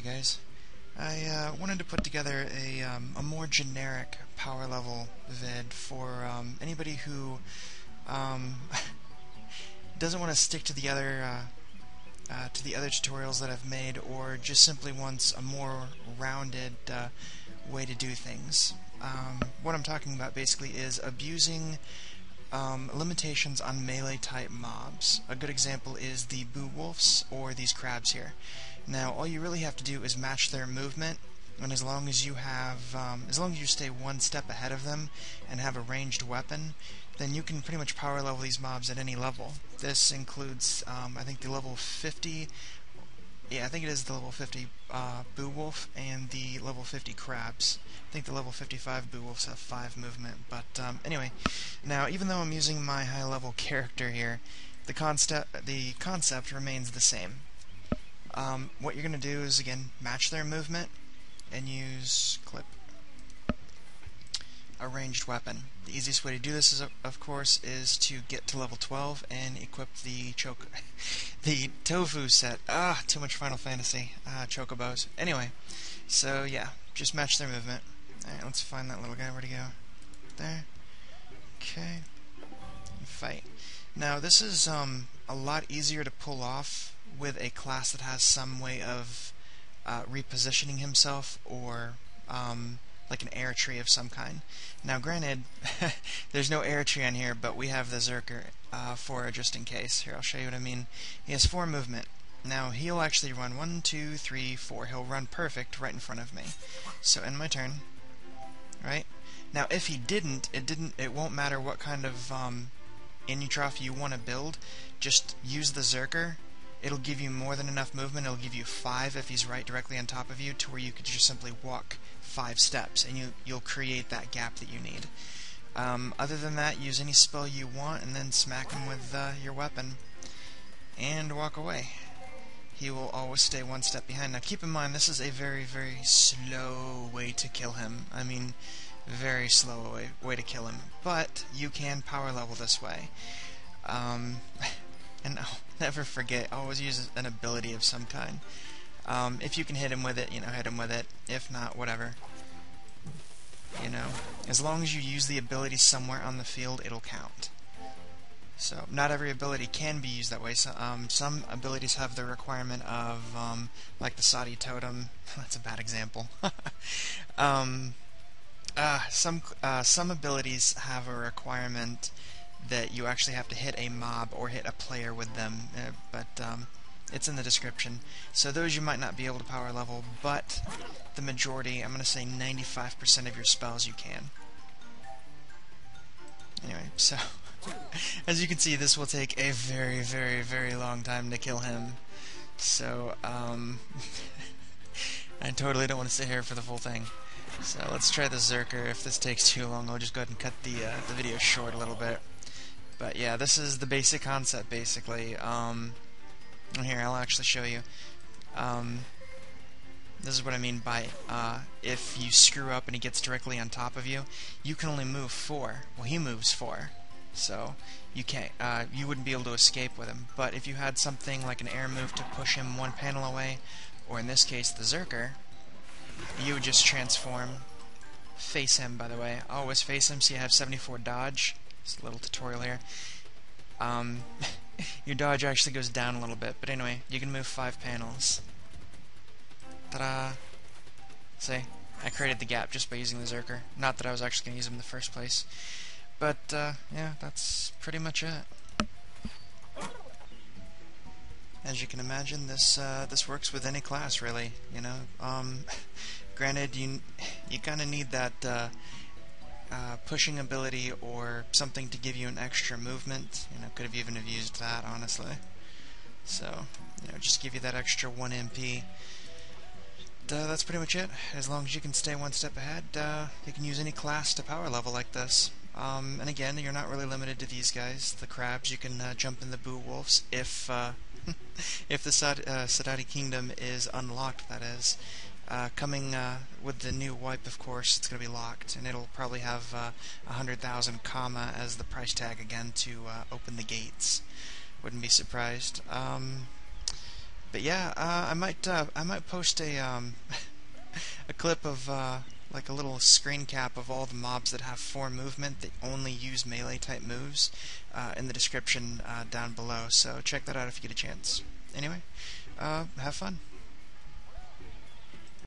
Hey guys, I wanted to put together a more generic power level vid for anybody who um, doesn't want to stick to the other tutorials that I've made, or just simply wants a more rounded way to do things. What I'm talking about basically is abusing limitations on melee type mobs. A good example is the boo wolves or these crabs here. Now all you really have to do is match their movement, and as long as you stay one step ahead of them and have a ranged weapon, then you can pretty much power level these mobs at any level. This includes I think the level 50, yeah, I think it is the level 50 boo wolf and the level 50 crabs. I think the level 55 boo wolves have 5 movement, but anyway, now even though I'm using my high level character here, the concept remains the same. What you're going to do is, again, match their movement and use clip a ranged weapon. The easiest way to do this, of course, is to get to level 12 and equip the the Tofu set. Too much Final Fantasy. Chocobos. Anyway, so yeah, just match their movement. Alright, let's find that little guy. Where'd he go? There. Okay. And fight. Now, this is a lot easier to pull off with a class that has some way of repositioning himself, or like an air tree of some kind. Now granted, there's no air tree on here, but we have the Zerker for just in case. Here, I'll show you what I mean. He has 4 movement. Now he'll actually run 1, 2, 3, 4. He'll run perfect right in front of me. So end my turn. Right? Now if he didn't, it won't matter what kind of Inutrophy you want to build. Just use the Zerker. It'll give you more than enough movement. It'll give you 5 if he's right directly on top of you, to where you could just simply walk 5 steps, and you'll create that gap that you need. Other than that, use any spell you want, and then smack him with your weapon, and walk away. He will always stay 1 step behind. Now keep in mind, this is a very, very slow way to kill him. I mean, very slow way to kill him. But you can power level this way. And never forget, always use an ability of some kind. If you can hit him with it, hit him with it. If not, whatever. As long as you use the ability somewhere on the field, it'll count. So, not every ability can be used that way. So, some abilities have the requirement of, like the Saudi Totem. That's a bad example. Some abilities have a requirement that you actually have to hit a mob or hit a player with them, but it's in the description. So those you might not be able to power level, but the majority, I'm going to say 95% of your spells you can. Anyway, so as you can see, this will take a very, very, very long time to kill him. So I totally don't want to sit here for the full thing. So let's try the Zerker. If this takes too long, I'll just go ahead and cut the video short a little bit. But yeah, this is the basic concept, basically. Here, I'll actually show you. This is what I mean by if you screw up and he gets directly on top of you, you can only move 4. Well, he moves 4, so you can't. You wouldn't be able to escape with him. But if you had something like an air move to push him 1 panel away, or in this case the Zerker, you would just transform. Face him, by the way. Always face him, so you have 74 dodge. Just a little tutorial here. Your dodge actually goes down a little bit, but anyway, you can move 5 panels. Ta-da! See? I created the gap just by using the Zerker. Not that I was actually going to use him in the first place. But, yeah, that's pretty much it. As you can imagine, this works with any class, really. Granted, you kind of need that pushing ability or something to give you an extra movement. Could have even used that, honestly. So, just give you that extra 1 MP. That's pretty much it. As long as you can stay 1 step ahead, you can use any class to power level like this. And again, you're not really limited to these guys. The crabs, you can jump in the boo wolves if if the Saudi Kingdom is unlocked, that is. Coming with the new wipe, of course, it's going to be locked, and it'll probably have 100,000 comma as the price tag again to open the gates. Wouldn't be surprised. But yeah, I might post a a clip of like a little screen cap of all the mobs that have 4 movement that only use melee type moves in the description down below. So check that out if you get a chance. Anyway, have fun.